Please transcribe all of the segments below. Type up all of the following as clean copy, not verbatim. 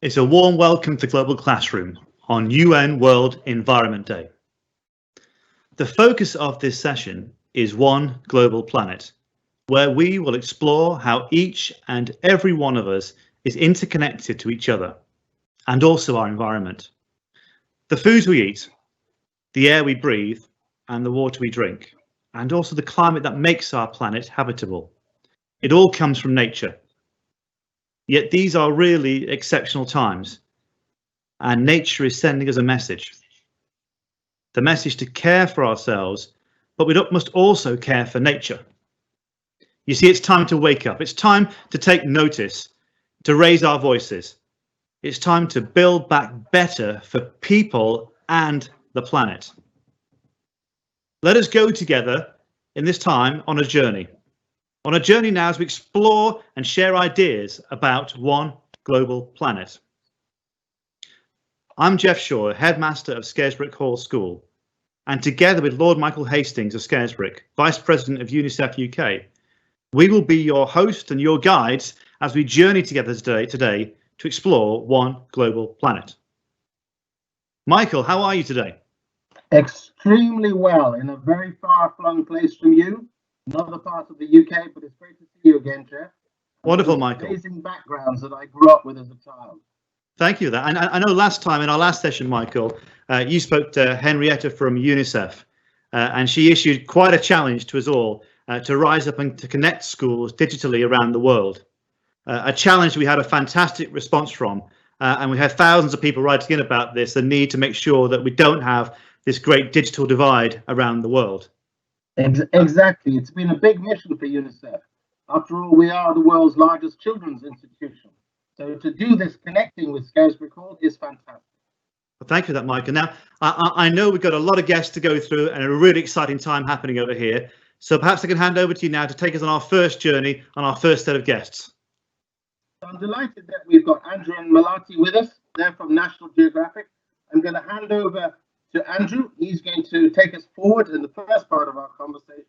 It's a warm welcome to Global Classroom on UN World Environment Day. The focus of this session is One Global Planet, where we will explore how each and every one of us is interconnected to each other and also our environment. The foods we eat, the air we breathe, and the water we drink, and also the climate that makes our planet habitable. It all comes from nature. Yet these are really exceptional times, and nature is sending us a message. The message to care for ourselves, but we must also care for nature. You see, it's time to wake up. It's time to take notice, to raise our voices. It's time to build back better for people and the planet. Let us go together in this time on a journey. On a journey now as we explore and share ideas about One Global Planet. I'm Jeff Shaw, Headmaster of Scarisbrick Hall School, and together with Lord Michael Hastings of Scarisbrick, Vice President of UNICEF UK, we will be your host and your guides as we journey together today to explore One Global Planet. Michael, how are you today? Extremely well, in a very far-flung place from you. Another part of the UK, but it's great to see you again, Jeff. Wonderful, Michael. Amazing backgrounds that I grew up with as a child. Thank you. And I know last time in our last session, Michael, you spoke to Henrietta from UNICEF, and she issued quite a challenge to us all to rise up and to connect schools digitally around the world. A challenge we had a fantastic response from, and we had thousands of people writing in about this, the need to make sure that we don't have this great digital divide around the world. Exactly. It's been a big mission for UNICEF. After all, we are the world's largest children's institution. So to do this connecting with Scarisbrick Hall is fantastic. Well, thank you for that, Michael. Now, I know we've got a lot of guests to go through and a really exciting time happening over here. So perhaps I can hand over to you now to take us on our first journey, on our first set of guests. I'm delighted that we've got Andrew and Malati with us. They're from National Geographic. I'm going to hand over to Andrew. He's going to take us forward in the first part of our conversation.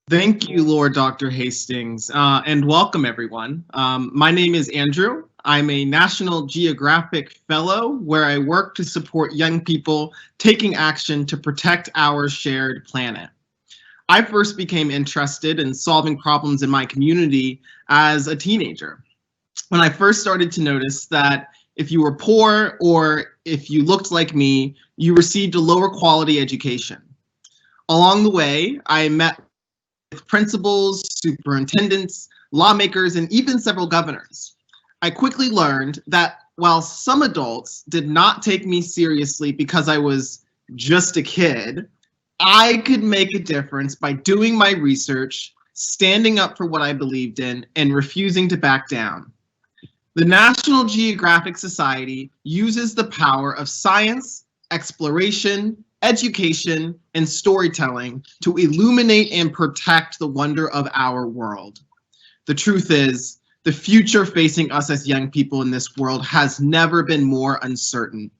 Thank you, Lord Dr. Hastings, and welcome everyone. My name is Andrew. I'm a National Geographic Fellow where I work to support young people taking action to protect our shared planet. I first became interested in solving problems in my community as a teenager, when I first started to notice that if you were poor or if you looked like me, you received a lower quality education. Along the way, I met with principals, superintendents, lawmakers, and even several governors. I quickly learned that while some adults did not take me seriously because I was just a kid, I could make a difference by doing my research, standing up for what I believed in, and refusing to back down. The National Geographic Society uses the power of science, exploration, education, and storytelling to illuminate and protect the wonder of our world. The truth is, the future facing us as young people in this world has never been more uncertain.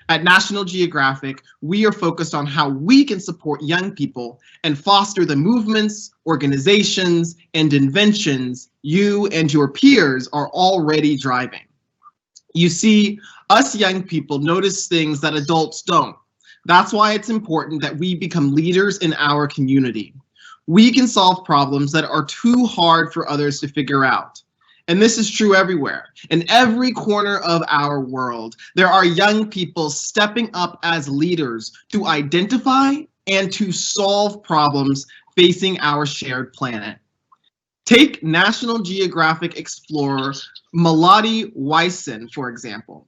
At National Geographic, we are focused on how we can support young people and foster the movements, organizations, and inventions you and your peers are already driving. You see, us young people notice things that adults don't. That's why it's important that we become leaders in our community. We can solve problems that are too hard for others to figure out. And this is true everywhere. In every corner of our world, there are young people stepping up as leaders to identify, and to solve problems facing our shared planet. Take National Geographic explorer Melody Wyson, for example.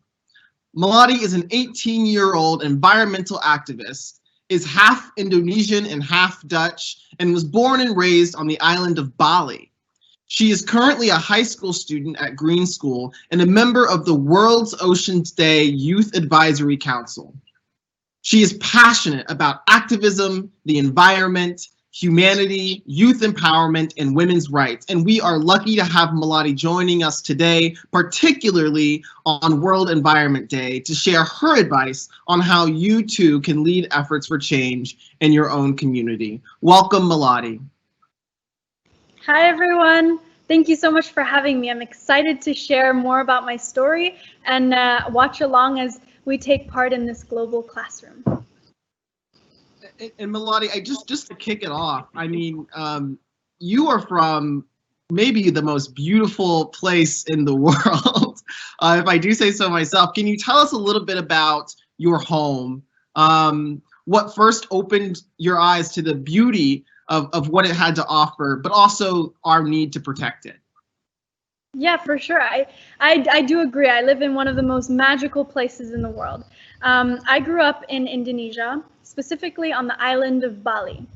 Melody is an 18-year-old environmental activist, is half Indonesian and half Dutch, and was born and raised on the island of Bali. She is currently a high school student at Green School and a member of the World's Oceans Day Youth Advisory Council. She is passionate about activism, the environment, humanity, youth empowerment, and women's rights. And we are lucky to have Melody joining us today, particularly on World Environment Day, to share her advice on how you too can lead efforts for change in your own community. Welcome, Melody. Hi, everyone. Thank you so much for having me. I'm excited to share more about my story and watch along as we take part in this global classroom. And Melody, just to kick it off, I mean, you are from maybe the most beautiful place in the world, if I do say so myself. Can you tell us a little bit about your home? What first opened your eyes to the beauty of what it had to offer, but also our need to protect it? Yeah, for sure. I do agree. I live in one of the most magical places in the world. I grew up in Indonesia, specifically on the island of Bali.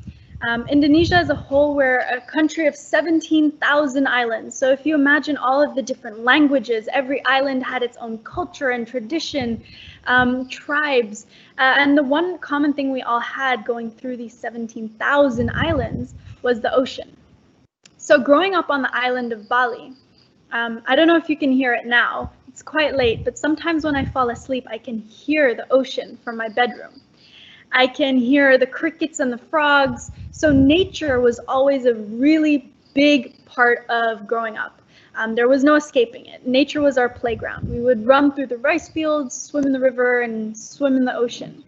Indonesia as a whole, we're a country of 17,000 islands. So if you imagine all of the different languages, every island had its own culture and tradition, tribes. And the one common thing we all had going through these 17,000 islands was the ocean. So growing up on the island of Bali, I don't know if you can hear it now. It's quite late, but sometimes when I fall asleep, I can hear the ocean from my bedroom. I can hear the crickets and the frogs. So nature was always a really big part of growing up. There was no escaping it. Nature was our playground. We would run through the rice fields, swim in the river, and swim in the ocean.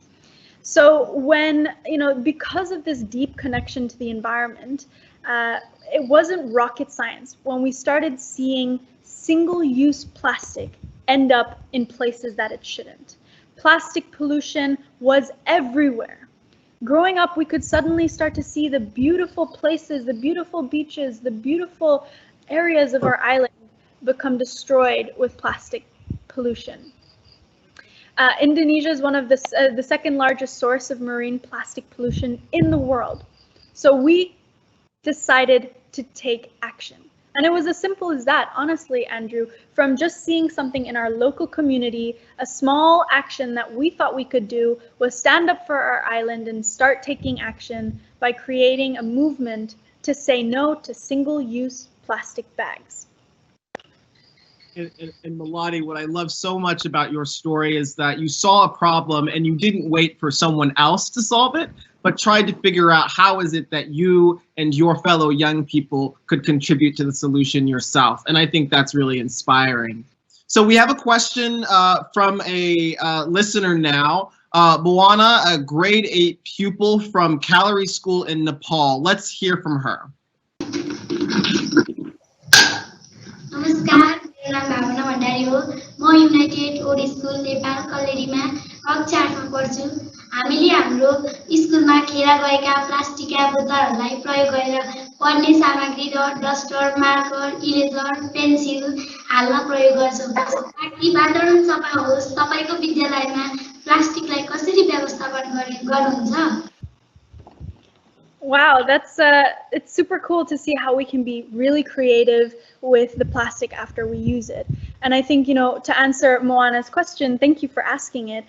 So when, because of this deep connection to the environment, it wasn't rocket science when we started seeing single-use plastic end up in places that it shouldn't. Plastic pollution was everywhere. Growing up, we could suddenly start to see the beautiful places, the beautiful beaches, the beautiful areas of our island become destroyed with plastic pollution. Indonesia is one of the second largest source of marine plastic pollution in the world. So we decided to take action. And it was as simple as that, honestly, Andrew, from just seeing something in our local community, a small action that we thought we could do was stand up for our island and start taking action by creating a movement to say no to single-use plastic bags. And Melody, what I love so much about your story is that you saw a problem and you didn't wait for someone else to solve it, but tried to figure out how is it that you and your fellow young people could contribute to the solution yourself. And I think that's really inspiring. So we have a question from a listener now. Moana, a grade 8 pupil from Calorie School in Nepal. Let's hear from her. नमस्कार, मेरो नाम भावना भण्डारी हो। म United odd school Nepal कल्लेरीमा कक्षा 8 मा पढ्छु। हामीले हाम्रो स्कुलमा खेर गएका प्लास्टिकका बोतलहरूलाई प्रयोग गरेर पढ्ने सामग्री र डस्टर, मार्कर, इरेजर, पेन्सिल हाल्न प्रयोग गर्छौँ ताकि वातावरण सफा होस्। तपाईको विद्यालयमा प्लास्टिकलाई कसरी व्यवस्थापन गर्नुहुन्छ? Wow, it's super cool to see how we can be really creative with the plastic after we use it. And I think, to answer Moana's question, thank you for asking it.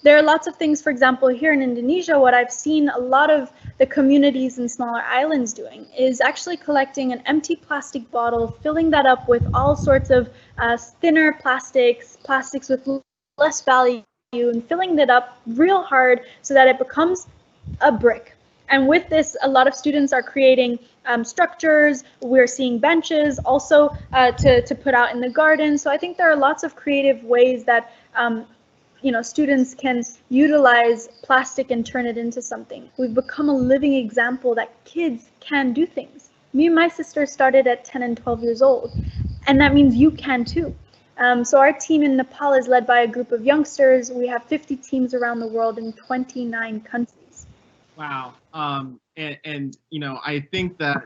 There are lots of things, for example, here in Indonesia, what I've seen a lot of the communities in smaller islands doing is actually collecting an empty plastic bottle, filling that up with all sorts of thinner plastics with less value, and filling that up real hard so that it becomes a brick. And with this, a lot of students are creating structures. We're seeing benches also to put out in the garden. So I think there are lots of creative ways that students can utilize plastic and turn it into something. We've become a living example that kids can do things. Me and my sister started at 10 and 12 years old, and that means you can too. So our team in Nepal is led by a group of youngsters. We have 50 teams around the world in 29 countries. Wow. And you know, I think that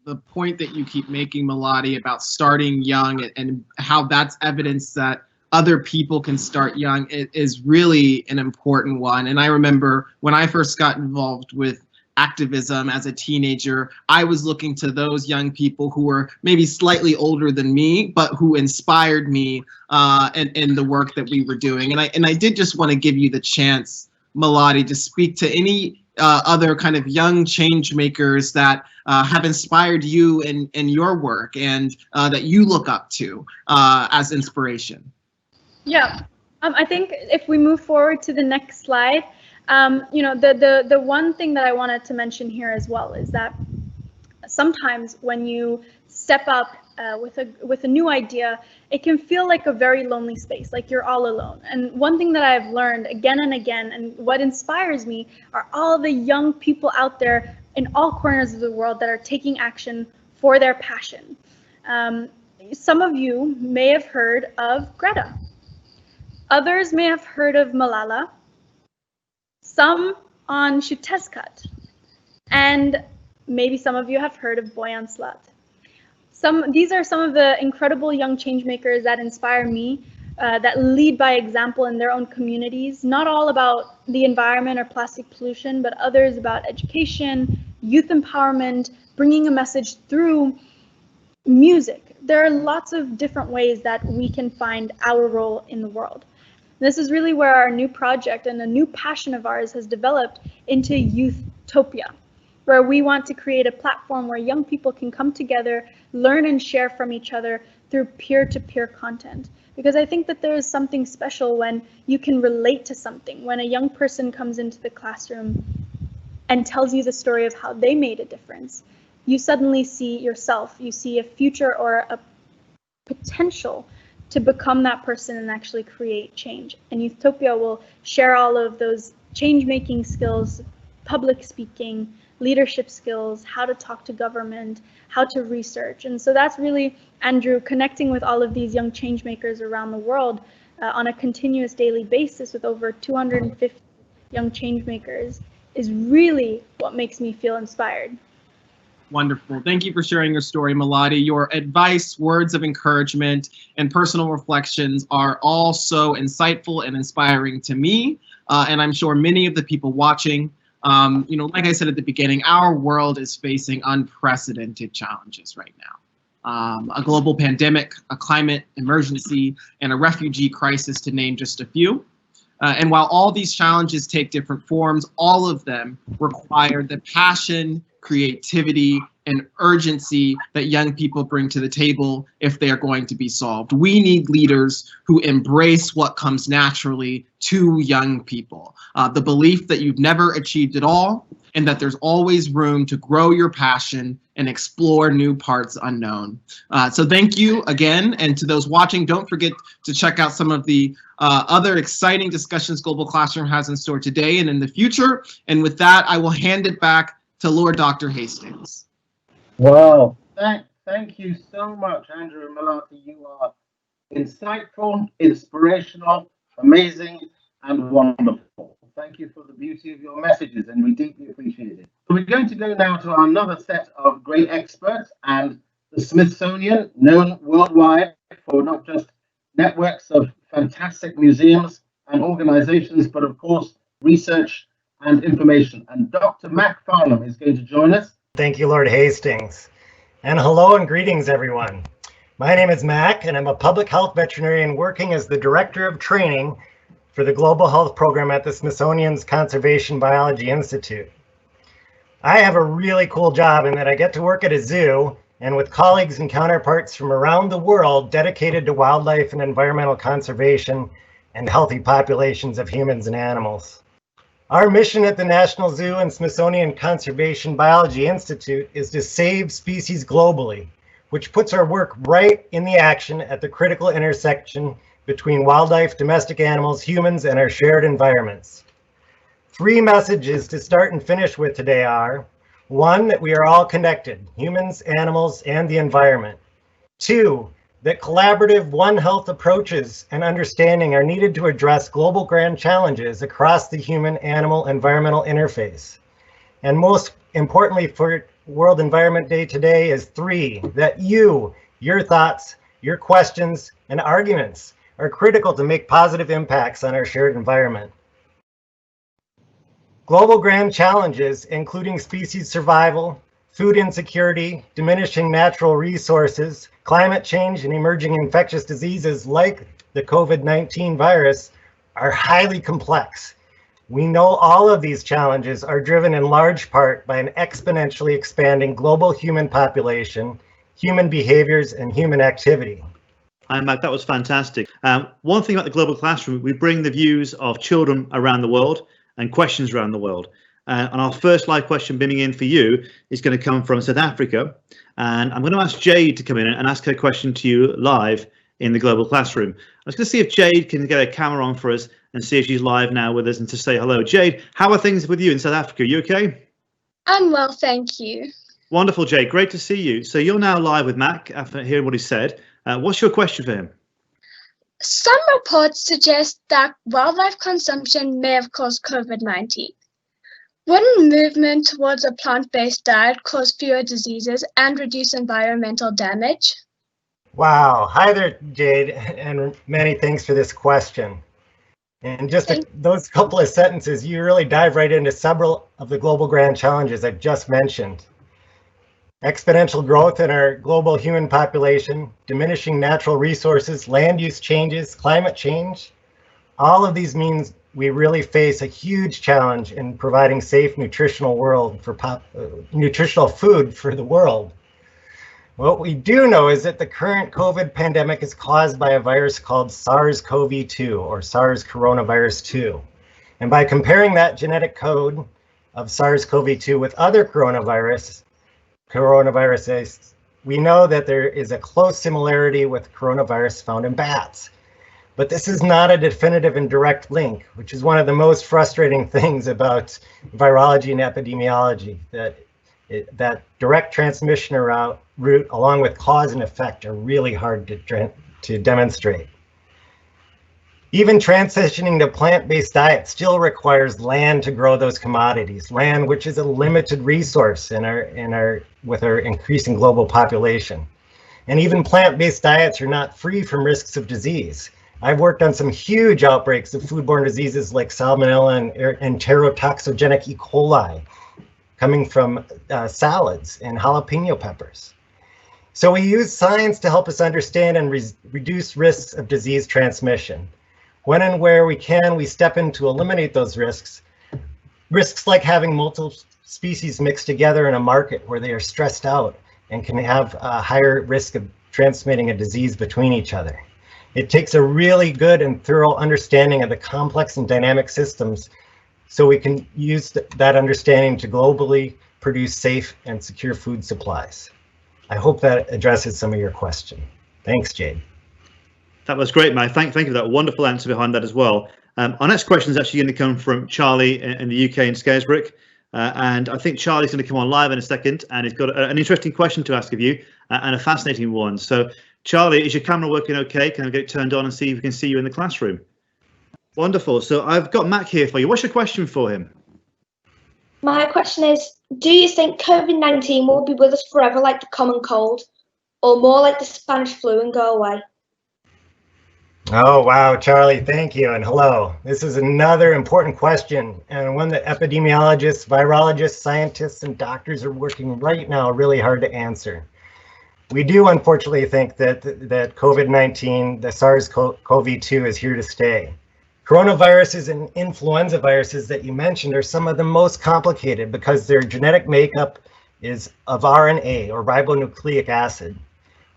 the point that you keep making, Melody, about starting young and how that's evidence that other people can start young is really an important one. And I remember when I first got involved with activism as a teenager, I was looking to those young people who were maybe slightly older than me, but who inspired me in the work that we were doing. And I did just want to give you the chance, Melody, to speak to any other kind of young change makers that have inspired you in your work and that you look up to as inspiration. Yeah, I think if we move forward to the next slide, you know, the one thing that I wanted to mention here as well is that sometimes when you step up with a new idea, it can feel like a very lonely space, like you're all alone. And one thing that I've learned again and again, and what inspires me, are all the young people out there in all corners of the world that are taking action for their passion. Some of you may have heard of Greta. Others may have heard of Malala. Some on Shuttescut. And maybe some of you have heard of Boyan Slat. These are some of the incredible young change makers that inspire me, that lead by example in their own communities, not all about the environment or plastic pollution, but others about education, youth empowerment, bringing a message through music. There are lots of different ways that we can find our role in the world. This is really where our new project and a new passion of ours has developed into Youthtopia, where we want to create a platform where young people can come together, learn and share from each other through peer-to-peer content. Because I think that there is something special when you can relate to something, when a young person comes into the classroom and tells you the story of how they made a difference. You suddenly see yourself, you see a future or a potential to become that person and actually create change. And Youthtopia will share all of those change-making skills, public speaking, leadership skills, how to talk to government, how to research. And so that's really, Andrew, connecting with all of these young change makers around the world on a continuous daily basis with over 250 young change makers is really what makes me feel inspired. Wonderful. Thank you for sharing your story, Melody. Your advice, words of encouragement, and personal reflections are all so insightful and inspiring to me, and I'm sure many of the people watching. You know, like I said at the beginning, our world is facing unprecedented challenges right now. A global pandemic, a climate emergency, and a refugee crisis, to name just a few. And while all these challenges take different forms, all of them require the passion, creativity, and urgency that young people bring to the table if they are going to be solved. We need leaders who embrace what comes naturally to young people. The belief that you've never achieved it all, and that there's always room to grow your passion and explore new parts unknown. So thank you again, and to those watching, don't forget to check out some of the other exciting discussions Global Classroom has in store today and in the future. And with that, I will hand it back to Lord Dr. Hastings. Wow, thank you so much, Andrew and Melody. You are insightful, inspirational, amazing, and wonderful. Thank you for the beauty of your messages, and we deeply appreciate it. So we're going to go now to another set of great experts, and the Smithsonian, known worldwide for not just networks of fantastic museums and organizations, but of course, research and information. And Dr. Mac Farnham is going to join us. Thank you, Lord Hastings. And hello and greetings, everyone. My name is Mac, and I'm a public health veterinarian working as the Director of Training for the Global Health Program at the Smithsonian's Conservation Biology Institute. I have a really cool job in that I get to work at a zoo and with colleagues and counterparts from around the world dedicated to wildlife and environmental conservation and healthy populations of humans and animals. Our mission at the National Zoo and Smithsonian Conservation Biology Institute is to save species globally, which puts our work right in the action at the critical intersection between wildlife, domestic animals, humans, and our shared environments. 3 messages to start and finish with today are: 1, that we are all connected, humans, animals, and the environment. 2, that collaborative One Health approaches and understanding are needed to address global grand challenges across the human-animal environmental interface. And most importantly for World Environment Day today is 3, that your thoughts, your questions, and arguments are critical to make positive impacts on our shared environment. Global grand challenges, including species survival, food insecurity, diminishing natural resources, climate change, and emerging infectious diseases like the COVID-19 virus, are highly complex. We know all of these challenges are driven in large part by an exponentially expanding global human population, human behaviors, and human activity. Hi, Matt, that was fantastic. One thing about the Global Classroom, we bring the views of children around the world and questions around the world. And our first live question beaming in for you is going to come from South Africa. And I'm going to ask Jade to come in and ask her question to you live in the Global Classroom. I was going to see if Jade can get a camera on for us and see if she's live now with us and to say hello. Jade, how are things with you in South Africa? Are you okay? I'm well, thank you. Wonderful, Jade. Great to see you. So you're now live with Mac after hearing what he said. What's your question for him? Some reports suggest that wildlife consumption may have caused COVID-19. Wouldn't movement towards a plant-based diet cause fewer diseases and reduce environmental damage? Wow. Hi there, Jade, and many thanks for this question. And just those couple of sentences, you really dive right into several of the global grand challenges I've just mentioned. Exponential growth in our global human population, diminishing natural resources, land use changes, climate change. All of these means we really face a huge challenge in providing safe nutritional nutritional food for the world. What we do know is that the current COVID pandemic is caused by a virus called SARS-CoV-2 or SARS coronavirus 2. And by comparing that genetic code of SARS-CoV-2 with other coronaviruses, we know that there is a close similarity with coronavirus found in bats. But this is not a definitive and direct link, which is one of the most frustrating things about virology and epidemiology, that direct transmission route along with cause and effect are really hard to demonstrate. Even transitioning to plant-based diet still requires land to grow those commodities, land which is a limited resource with our increasing global population. And even plant-based diets are not free from risks of disease. I've worked on some huge outbreaks of foodborne diseases like salmonella and enterotoxogenic E. coli coming from salads and jalapeno peppers. So we use science to help us understand and reduce risks of disease transmission. When and where we can, we step in to eliminate those risks. Risks like having multiple species mixed together in a market where they are stressed out and can have a higher risk of transmitting a disease between each other. It takes a really good and thorough understanding of the complex and dynamic systems so we can use that understanding to globally produce safe and secure food supplies. I hope that addresses some of your question. Thanks, Jade. That was great, Mike. Thank you for that wonderful answer behind that as well. Our next question is actually going to come from Charlie in the UK in Scarisbrick. And I think Charlie's going to come on live in a second, and he's got an interesting question to ask of you and a fascinating one. So, Charlie, is your camera working okay? Can I get it turned on and see if we can see you in the classroom? Wonderful. So I've got Mac here for you. What's your question for him? My question is, do you think COVID-19 will be with us forever like the common cold, or more like the Spanish flu and go away? Oh, wow, Charlie, thank you, and hello. This is another important question, and one that epidemiologists, virologists, scientists, and doctors are working right now really hard to answer. We do unfortunately think that COVID-19, the SARS-CoV-2 is here to stay. Coronaviruses and influenza viruses that you mentioned are some of the most complicated because their genetic makeup is of RNA or ribonucleic acid.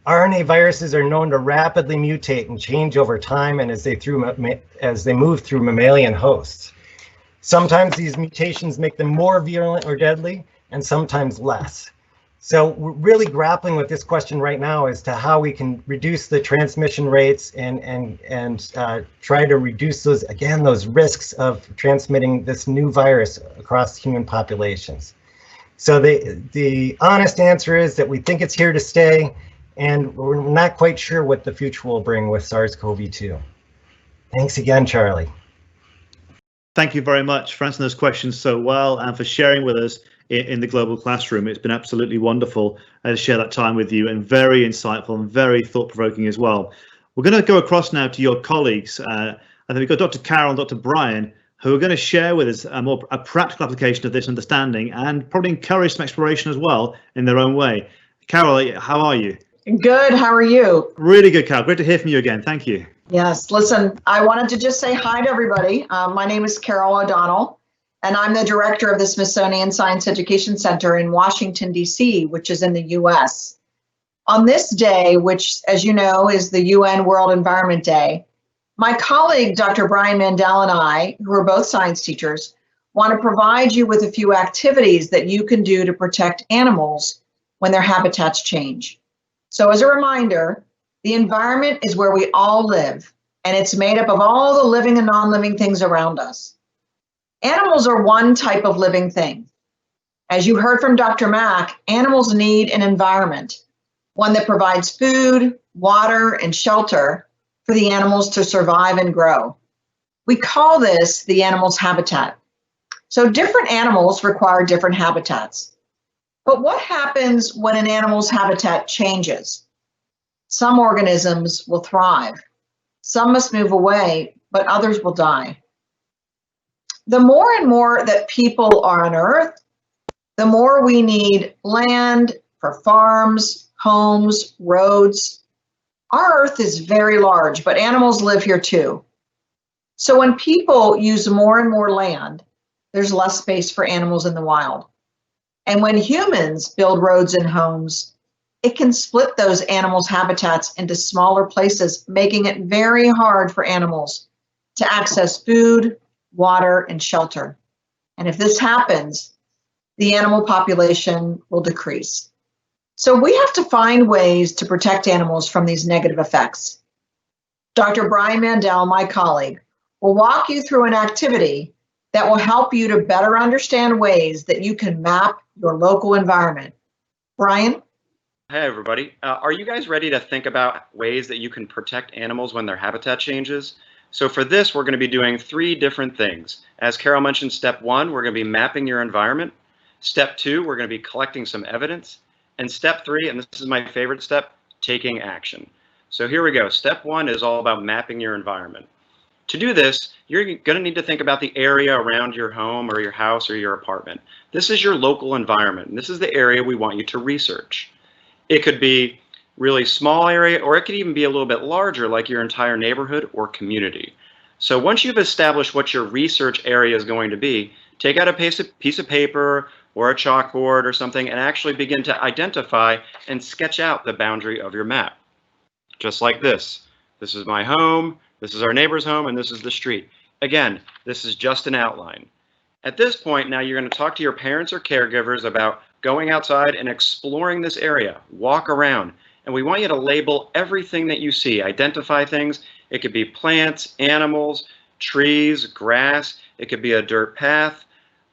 RNA viruses are known to rapidly mutate and change over time and as they move through mammalian hosts. Sometimes these mutations make them more virulent or deadly, and sometimes less. So we're really grappling with this question right now as to how we can reduce the transmission rates and try to reduce those risks of transmitting this new virus across human populations. So the honest answer is that we think it's here to stay, and we're not quite sure what the future will bring with SARS-CoV-2. Thanks again, Charlie. Thank you very much for answering those questions so well and for sharing with us in the global classroom. It's been absolutely wonderful to share that time with you, and very insightful and very thought-provoking as well. We're going to go across now to your colleagues. I think we've got Dr. Carol and Dr. Brian, who are going to share with us a practical application of this understanding and probably encourage some exploration as well in their own way. Carol, how are you? Good. How are you? Really good, Carol. Great to hear from you again. Thank you. Yes. Listen, I wanted to just say hi to everybody. My name is Carol O'Donnell, and I'm the director of the Smithsonian Science Education Center in Washington, D.C., which is in the U.S. On this day, which, as you know, is the UN World Environment Day, my colleague, Dr. Brian Mandel, and I, who are both science teachers, want to provide you with a few activities that you can do to protect animals when their habitats change. So as a reminder, the environment is where we all live, and it's made up of all the living and non-living things around us. Animals are one type of living thing. As you heard from Dr. Mack, animals need an environment, one that provides food, water, and shelter for the animals to survive and grow. We call this the animal's habitat. So different animals require different habitats. But what happens when an animal's habitat changes? Some organisms will thrive. Some must move away, but others will die. The more and more that people are on Earth, the more we need land for farms, homes, roads. Our Earth is very large, but animals live here too. So when people use more and more land, there's less space for animals in the wild. And when humans build roads and homes, it can split those animals' habitats into smaller places, making it very hard for animals to access food, water, and shelter. And if this happens, the animal population will decrease. So we have to find ways to protect animals from these negative effects. Dr. Brian Mandel, my colleague, will walk you through an activity that will help you to better understand ways that you can map your local environment. Brian? Hey, everybody. Are you guys ready to think about ways that you can protect animals when their habitat changes? So for this, we're going to be doing 3 different things. As Carol mentioned, step 1, we're going to be mapping your environment. Step 2, we're going to be collecting some evidence. And step 3, and this is my favorite step, taking action. So here we go. Step 1 is all about mapping your environment. To do this, you're going to need to think about the area around your home or your house or your apartment. This is your local environment, and this is the area we want you to research. It could be really small area, or it could even be a little bit larger, like your entire neighborhood or community. So once you've established what your research area is going to be, take out a piece of paper or a chalkboard or something and actually begin to identify and sketch out the boundary of your map. Just like this. This is my home, this is our neighbor's home, and this is the street. Again, this is just an outline. At this point, now you're going to talk to your parents or caregivers about going outside and exploring this area. Walk around. And we want you to label everything that you see. Identify things. It could be plants, animals, trees, grass. It could be a dirt path.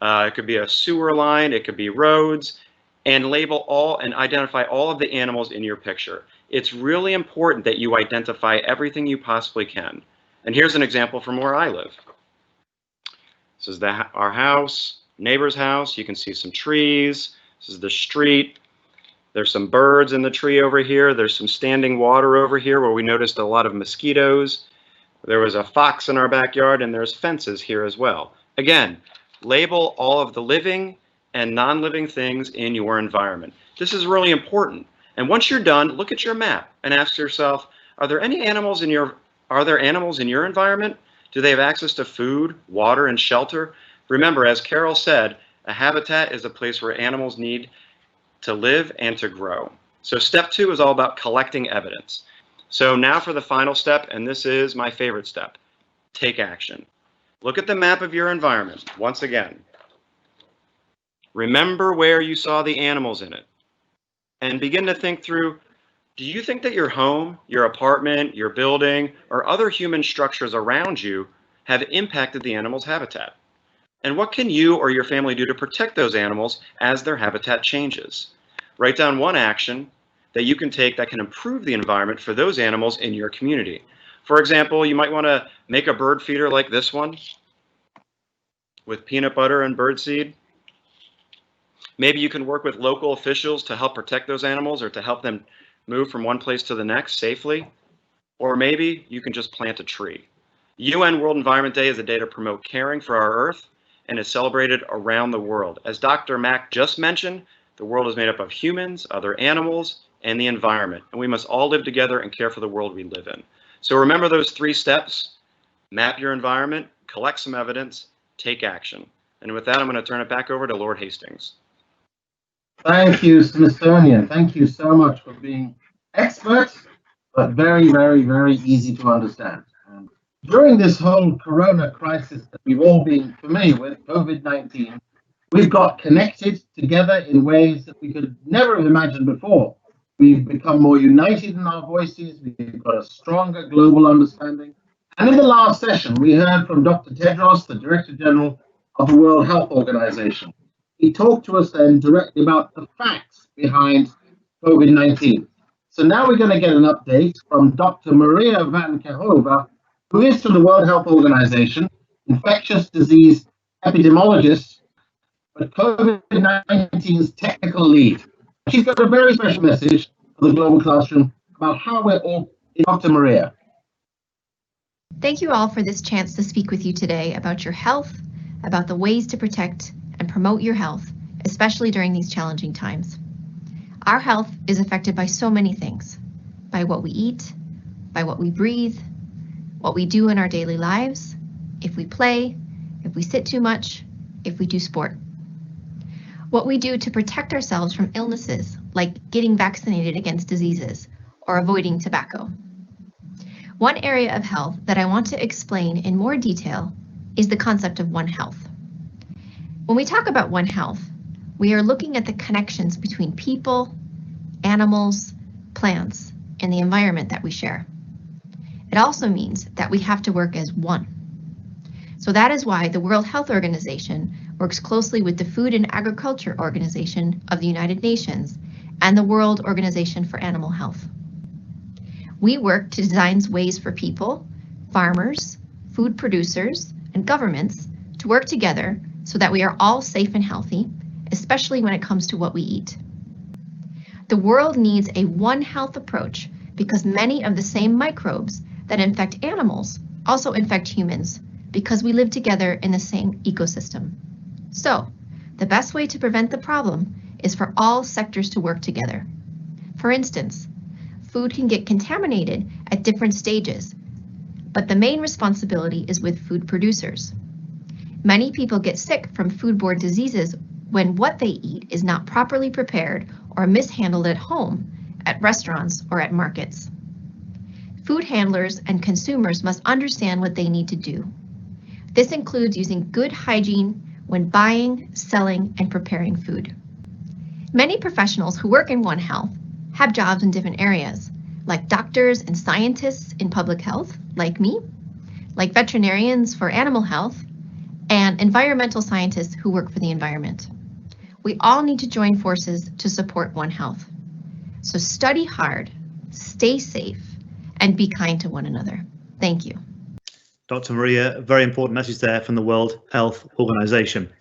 It could be a sewer line. It could be roads. And label all and identify all of the animals in your picture. It's really important that you identify everything you possibly can. And here's an example from where I live. This is our house, neighbor's house. You can see some trees. This is the street. There's some birds in the tree over here. There's some standing water over here where we noticed a lot of mosquitoes. There was a fox in our backyard, and there's fences here as well. Again, label all of the living and non-living things in your environment. This is really important. And once you're done, look at your map and ask yourself, are there animals in your environment? Do they have access to food, water, and shelter? Remember, as Carol said, a habitat is a place where animals need to live and to grow. So step 2 is all about collecting evidence. So now for the final step, and this is my favorite step, take action. Look at the map of your environment once again. Remember where you saw the animals in it. And begin to think through, do you think that your home, your apartment, your building, or other human structures around you have impacted the animal's habitat? And what can you or your family do to protect those animals as their habitat changes? Write down one action that you can take that can improve the environment for those animals in your community. For example, you might want to make a bird feeder like this one with peanut butter and birdseed. Maybe you can work with local officials to help protect those animals or to help them move from one place to the next safely. Or maybe you can just plant a tree. UN World Environment Day is a day to promote caring for our Earth and is celebrated around the world. As Dr. Mack just mentioned, the world is made up of humans, other animals, and the environment, and we must all live together and care for the world we live in. So remember those 3 steps: map your environment, collect some evidence, take action. And with that, I'm going to turn it back over to Lord Hastings. Thank you, Smithsonian. Thank you so much for being experts, but very, very, very easy to understand. And during this whole corona crisis that we've all been familiar with, COVID-19, we've got connected together in ways that we could never have imagined before. We've become more united in our voices. We've got a stronger global understanding. And in the last session, we heard from Dr. Tedros, the Director General of the World Health Organization. He talked to us then directly about the facts behind COVID-19. So now we're going to get an update from Dr. Maria van Kerkhove, who is from the World Health Organization, infectious disease epidemiologist, but COVID-19's technical lead. She's got a very special message for the Global Classroom about how we're all. Dr. Maria. Thank you all for this chance to speak with you today about your health, about the ways to protect and promote your health, especially during these challenging times. Our health is affected by so many things, by what we eat, by what we breathe, what we do in our daily lives, if we play, if we sit too much, if we do sport. What we do to protect ourselves from illnesses, like getting vaccinated against diseases or avoiding tobacco. One area of health that I want to explain in more detail is the concept of One Health. When we talk about One Health, we are looking at the connections between people, animals, plants, and the environment that we share. It also means that we have to work as one. So that is why the World Health Organization works closely with the Food and Agriculture Organization of the United Nations and the World Organization for Animal Health. We work to design ways for people, farmers, food producers, and governments to work together so that we are all safe and healthy, especially when it comes to what we eat. The world needs a One Health approach because many of the same microbes that infect animals also infect humans because we live together in the same ecosystem. So, the best way to prevent the problem is for all sectors to work together. For instance, food can get contaminated at different stages, but the main responsibility is with food producers. Many people get sick from foodborne diseases when what they eat is not properly prepared or mishandled at home, at restaurants, or at markets. Food handlers and consumers must understand what they need to do. This includes using good hygiene when buying, selling, and preparing food. Many professionals who work in One Health have jobs in different areas, like doctors and scientists in public health, like me, like veterinarians for animal health, and environmental scientists who work for the environment. We all need to join forces to support One Health. So study hard, stay safe, and be kind to one another. Thank you. Dr. Maria, a very important message there from the World Health Organization.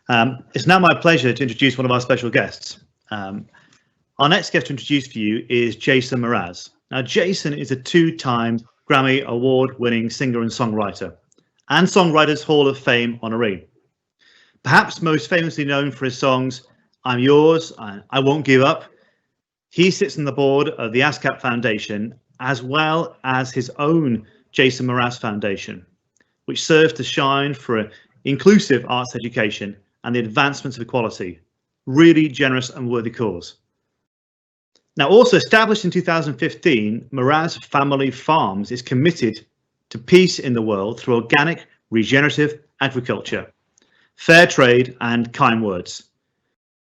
It's now my pleasure to introduce one of our special guests. Our next guest to introduce for you is Jason Mraz. Now, Jason is a 2-time Grammy Award-winning singer and songwriter, and Songwriters Hall of Fame honoree. Perhaps most famously known for his songs I'm Yours and I Won't Give Up, he sits on the board of the ASCAP Foundation, as well as his own Jason Mraz Foundation, which serves to shine for inclusive arts education and the advancement of equality. Really generous and worthy cause. Now, also established in 2015, Mraz Family Farms is committed to peace in the world through organic, regenerative agriculture, fair trade, and kind words.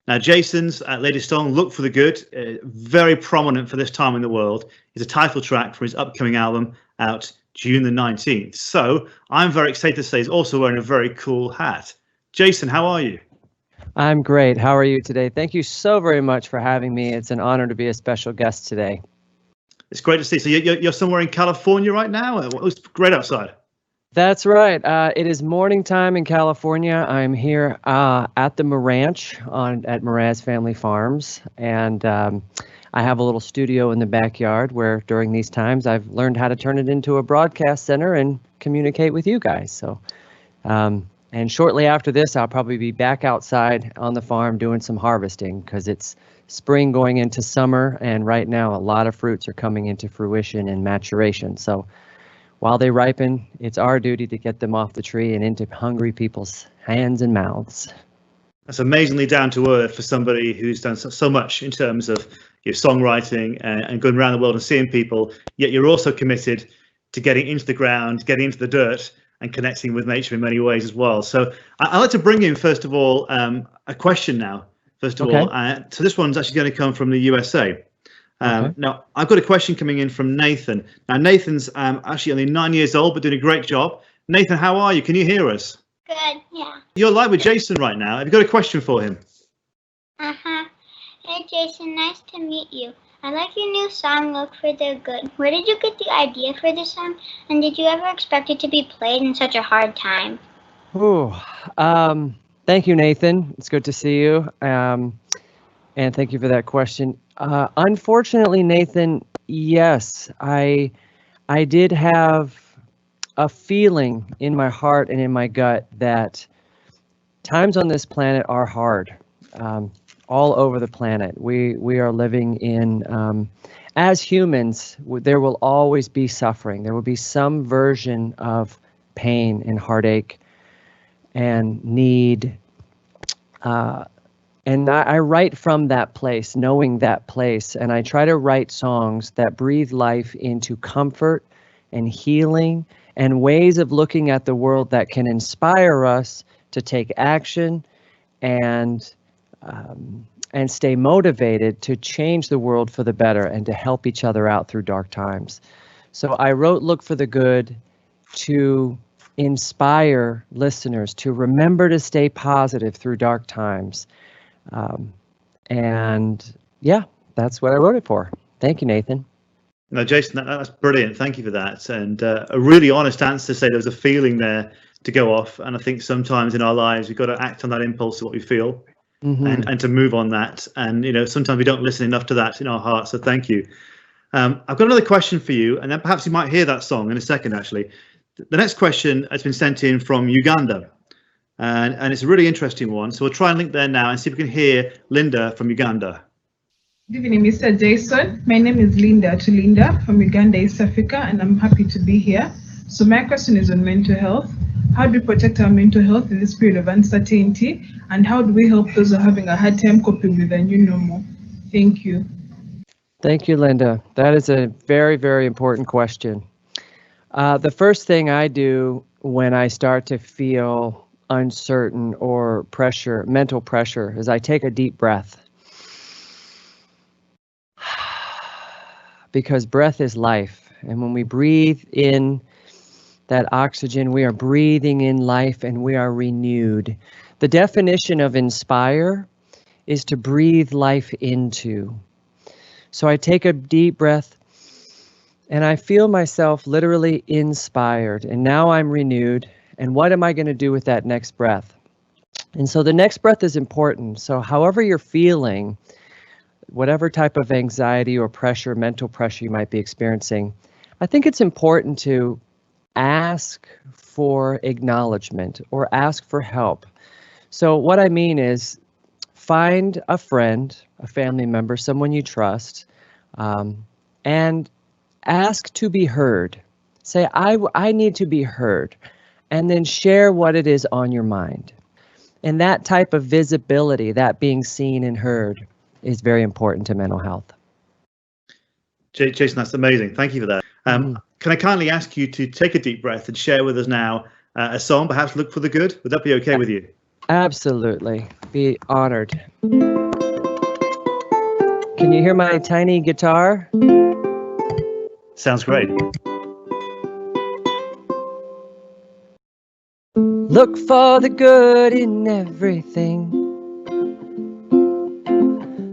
Now, Jason's latest song, Look for the Good, very prominent for this time in the world, is a title track for his upcoming album out June the 19th. So I'm very excited to say he's also wearing a very cool hat. Jason, how are you? I'm great. How are you today? Thank you so very much for having me. It's an honor to be a special guest today. It's great to see. So you're somewhere in California right now? It was great outside. That's right. It is morning time in California. I'm here at the Ranch at Mraz Family Farms, and I have a little studio in the backyard where during these times I've learned how to turn it into a broadcast center and communicate with you guys. So, and shortly after this, I'll probably be back outside on the farm doing some harvesting because it's spring going into summer, and right now a lot of fruits are coming into fruition and maturation. So while they ripen, it's our duty to get them off the tree and into hungry people's hands and mouths. That's amazingly down to earth for somebody who's done so much in terms of your songwriting and going around the world and seeing people, yet you're also committed to getting into the ground, getting into the dirt and connecting with nature in many ways as well. So I'd like to bring in, first of all, a question now, first of all. So this one's actually going to come from the USA. Now, I've got a question coming in from Nathan. Now, Nathan's actually only 9 years old, but doing a great job. Nathan, how are you? Can you hear us? Good, yeah. You're live with Jason right now. Have you got a question for him? Uh-huh. Hey, Jason, nice to meet you. I like your new song, Look for the Good. Where did you get the idea for this song? And did you ever expect it to be played in such a hard time? Ooh, thank you, Nathan. It's good to see you. And thank you for that question. Unfortunately, Nathan, yes, I did have a feeling in my heart and in my gut that times on this planet are hard. All over the planet, we are living in, as humans, there will always be suffering. There will be some version of pain and heartache and need. And I write from that place, knowing that place, and I try to write songs that breathe life into comfort and healing and ways of looking at the world that can inspire us to take action and stay motivated to change the world for the better and to help each other out through dark times. So I wrote Look for the Good to inspire listeners to remember to stay positive through dark times. And yeah, that's what I wrote it for. Thank you, Nathan. No, Jason, that's brilliant. Thank you for that. And a really honest answer to say there was a feeling there to go off. And I think sometimes in our lives, we've got to act on that impulse of what we feel and to move on that. And, you know, sometimes we don't listen enough to that in our hearts. So thank you. I've got another question for you, and then perhaps you might hear that song in a second, actually. The next question has been sent in from Uganda. And it's a really interesting one. So we'll try and link there now and see if we can hear Linda from Uganda. Good evening, Mr. Jason. My name is Linda from Uganda, East Africa, and I'm happy to be here. So my question is on mental health. How do we protect our mental health in this period of uncertainty? And how do we help those who are having a hard time coping with the new normal? Thank you. Thank you, Linda. That is a very, very important question. The first thing I do when I start to feel uncertain or pressure, mental pressure, is I take a deep breath. Because breath is life. And when we breathe in that oxygen, we are breathing in life and we are renewed. The definition of inspire is to breathe life into. So I take a deep breath and I feel myself literally inspired. And now I'm renewed. And what am I going to do with that next breath? And so the next breath is important. So however you're feeling, whatever type of anxiety or pressure, mental pressure you might be experiencing, I think it's important to ask for acknowledgement or ask for help. So what I mean is find a friend, a family member, someone you trust, and ask to be heard. Say, I need to be heard, and then share what it is on your mind. And that type of visibility, that being seen and heard, is very important to mental health. Jason, that's amazing. Thank you for that. Can I kindly ask you to take a deep breath and share with us now a song, perhaps Look for the Good? Would that be okay with you? Absolutely. Be honored. Can you hear my tiny guitar? Sounds great. Look for the good in everything.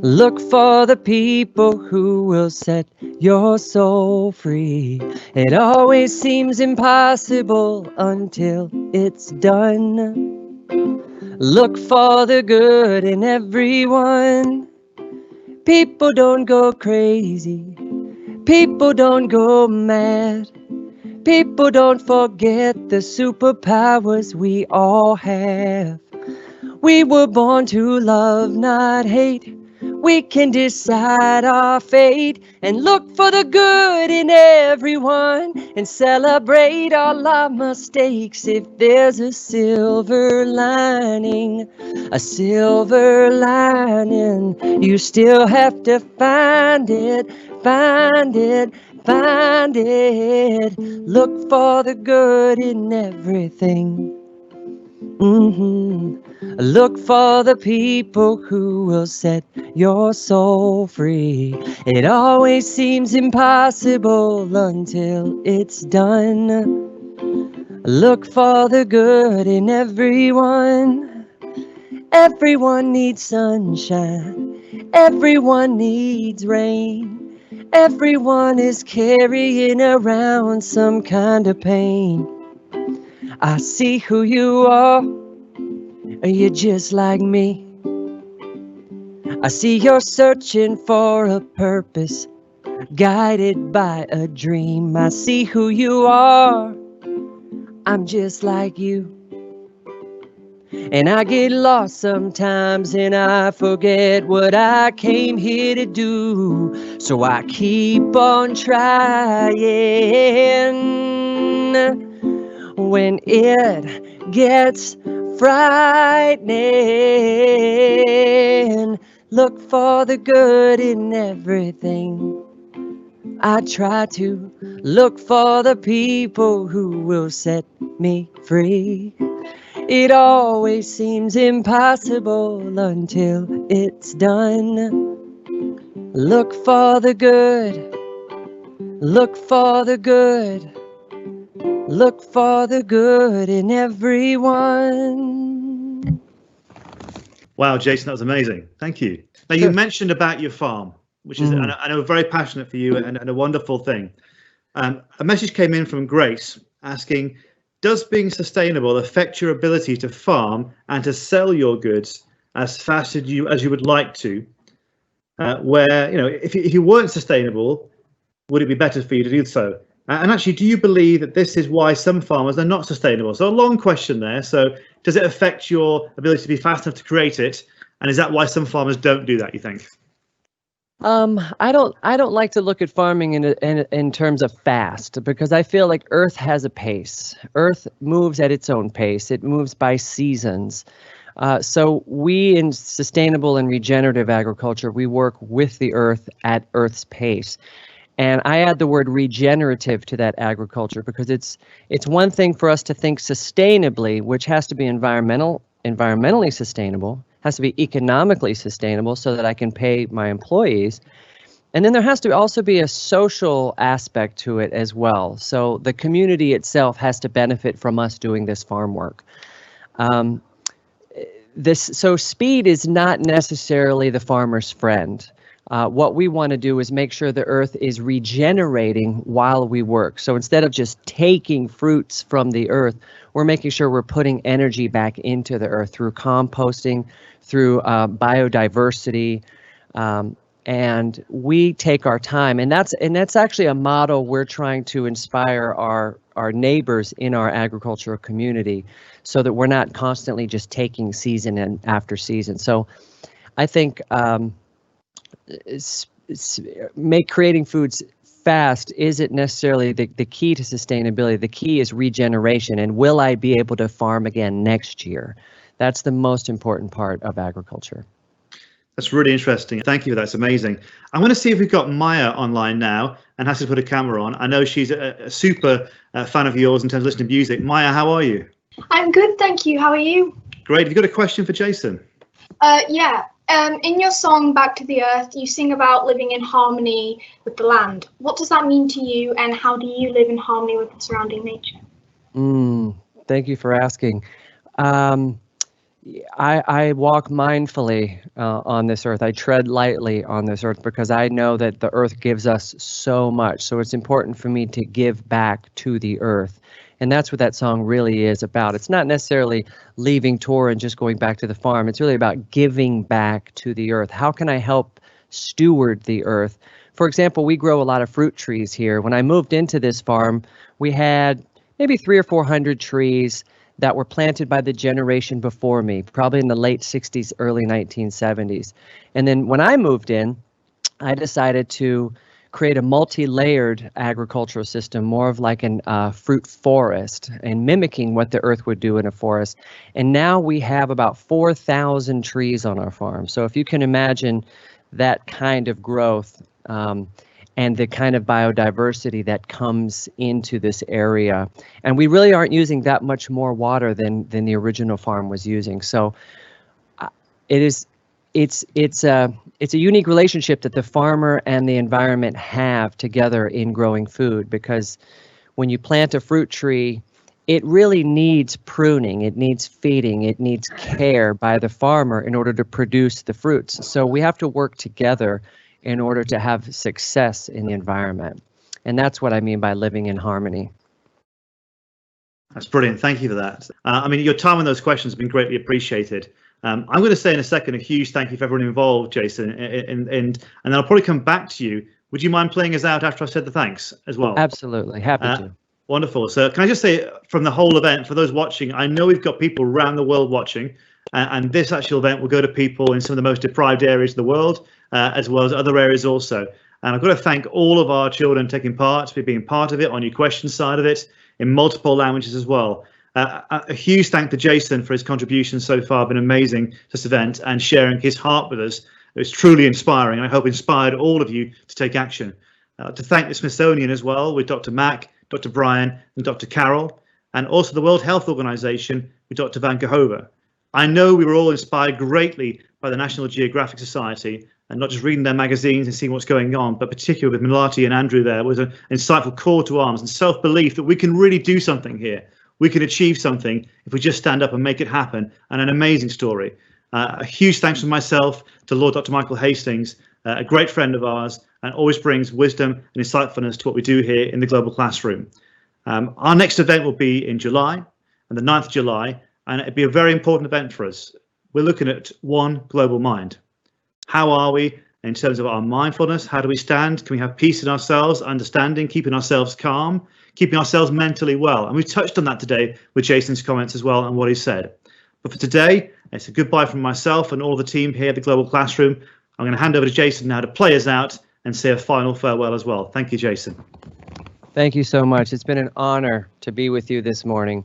Look for the people who will set you're so free. It always seems impossible until it's done. Look for the good in everyone. People don't go crazy. People don't go mad. People don't forget the superpowers we all have. We were born to love, not hate. We can decide our fate and look for the good in everyone and celebrate all our mistakes. If there's a silver lining, you still have to find it, find it, find it. Look for the good in everything. Look for the people who will set your soul free. It always seems impossible until it's done. Look for the good in everyone. Everyone needs sunshine. Everyone needs rain. Everyone is carrying around some kind of pain. I see who you are. You're just like me. I see you're searching for a purpose, guided by a dream. I see who you are. I'm just like you. And I get lost sometimes and I forget what I came here to do. So I keep on trying. When it gets frightening, look for the good in everything. I try to look for the people who will set me free. It always seems impossible until it's done. Look for the good. Look for the good. Look for the good in everyone. Wow, Jason, that was amazing. Thank you. Now, you mentioned about your farm, which is, I know, very passionate for you and a wonderful thing. A message came in from Grace asking, does being sustainable affect your ability to farm and to sell your goods as fast as you would like to? Where, you know, if you weren't sustainable, would it be better for you to do so? And actually, do you believe that this is why some farmers are not sustainable? So a long question there. So does it affect your ability to be fast enough to create it? And is that why some farmers don't do that, you think? I don't like to look at farming in terms of fast, because I feel like Earth has a pace. Earth moves at its own pace. It moves by seasons. So we in sustainable and regenerative agriculture, we work with the Earth at Earth's pace. And I add the word regenerative to that agriculture because it's one thing for us to think sustainably, which has to be environmentally sustainable, has to be economically sustainable so that I can pay my employees. And then there has to also be a social aspect to it as well. So the community itself has to benefit from us doing this farm work. So speed is not necessarily the farmer's friend. What we want to do is make sure the earth is regenerating while we work. So instead of just taking fruits from the earth, we're making sure we're putting energy back into the earth through composting, through biodiversity, and we take our time. And that's actually a model we're trying to inspire our neighbors in our agricultural community, so that we're not constantly just taking season and after season. So I think creating foods fast isn't necessarily the key to sustainability. The key is regeneration, and will I be able to farm again next year? That's the most important part of agriculture. That's really interesting. Thank you. That's amazing. I'm going to see if we've got Maya online now and has to put a camera on. I know she's a super fan of yours in terms of listening to music. Maya, how are you? I'm good, thank you. How are you? Great. Have you got a question for Jason? Yeah. In your song Back to the Earth, you sing about living in harmony with the land. What does that mean to you, and how do you live in harmony with the surrounding nature? Thank you for asking. I walk mindfully on this earth. I tread lightly on this earth because I know that the earth gives us so much. So it's important for me to give back to the earth. And that's what that song really is about. It's not necessarily leaving tour and just going back to the farm. It's really about giving back to the earth. How can I help steward the earth? For example, we grow a lot of fruit trees here. When I moved into this farm, we had maybe 300 or 400 trees that were planted by the generation before me, probably in the late 60s, early 1970s. And then when I moved in, I decided to create a multi-layered agricultural system, more of like a fruit forest, and mimicking what the earth would do in a forest. And now we have about 4,000 trees on our farm. So if you can imagine that kind of growth and the kind of biodiversity that comes into this area. And we really aren't using that much more water than the original farm was using. So it's a unique relationship that the farmer and the environment have together in growing food, because when you plant a fruit tree, it really needs pruning, it needs feeding, it needs care by the farmer in order to produce the fruits. So we have to work together in order to have success in the environment. And that's what I mean by living in harmony. That's brilliant. Thank you for that. I mean, your time on those questions has been greatly appreciated. I'm going to say in a second a huge thank you for everyone involved, Jason, and then I'll probably come back to you. Would you mind playing us out after I've said the thanks as well? Absolutely. Happy to. Wonderful. So can I just say from the whole event, for those watching, I know we've got people around the world watching, and this actual event will go to people in some of the most deprived areas of the world, as well as other areas also. And I've got to thank all of our children taking part, for being part of it, on your question side of it, in multiple languages as well. A huge thank to Jason for his contribution so far. Been amazing to this event and sharing his heart with us. It was truly inspiring, and I hope inspired all of you to take action. To thank the Smithsonian as well, with Dr. Mack, Dr. Brian and Dr. Carol, and also the World Health Organization with Dr. Van Gehove. I know we were all inspired greatly by the National Geographic Society, and not just reading their magazines and seeing what's going on, but particularly with Melati and Andrew there was an insightful call to arms and self-belief that we can really do something here. We can achieve something if we just stand up and make it happen, and an amazing story. A huge thanks from myself to Lord Dr. Michael Hastings, a great friend of ours, and always brings wisdom and insightfulness to what we do here in the Global Classroom. Our next event will be in July, and the 9th of July, and it'll be a very important event for us. We're looking at one global mind. How are we in terms of our mindfulness? How do we stand? Can we have peace in ourselves, understanding, keeping ourselves calm, keeping ourselves mentally well? And we touched on that today with Jason's comments as well and what he said. But for today, it's a goodbye from myself and all the team here at the Global Classroom. I'm going to hand over to Jason now to play us out and say a final farewell as well. Thank you, Jason. Thank you so much. It's been an honor to be with you this morning.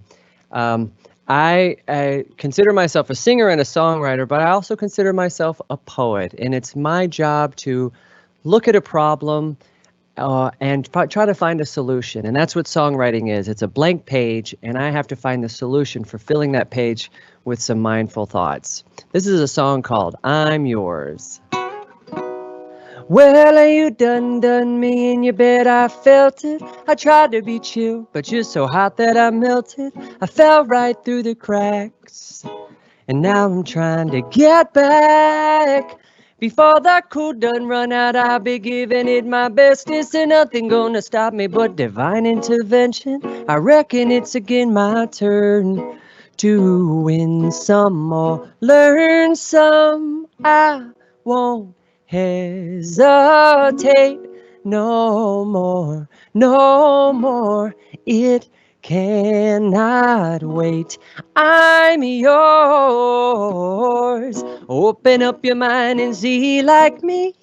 I consider myself a singer and a songwriter, but I also consider myself a poet. And it's my job to look at a problem and try to find a solution. And that's what songwriting is. It's a blank page, and I have to find the solution for filling that page with some mindful thoughts. This is a song called I'm Yours. Well, you done me in your bed, I felt it. I tried to be chill, but you're so hot that I melted. I fell right through the cracks, and now I'm trying to get back. Before that cool done run out, I'll be giving it my best. Is there nothing gonna stop me but divine intervention? I reckon it's again my turn to win some or learn some. I won't hesitate no more, no more. It cannot wait. I'm yours. Open up your mind and see like me.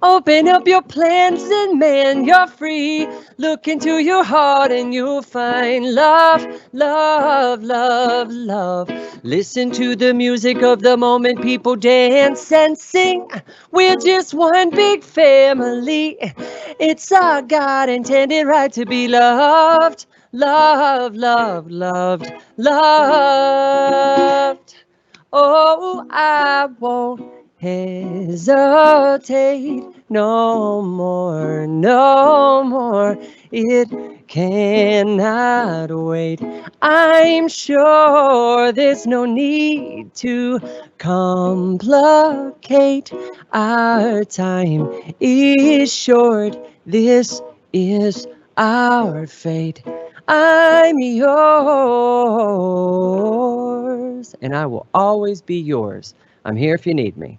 Open up your plans and man, you're free. Look into your heart and you'll find love, love, love, love. Listen to the music of the moment, people dance and sing. We're just one big family. It's our God intended right to be loved. Loved, loved, loved, loved. Oh, I won't hesitate no more, no more. It cannot wait. I'm sure there's no need to complicate. Our time is short. This is our fate. I'm yours, and I will always be yours. I'm here if you need me.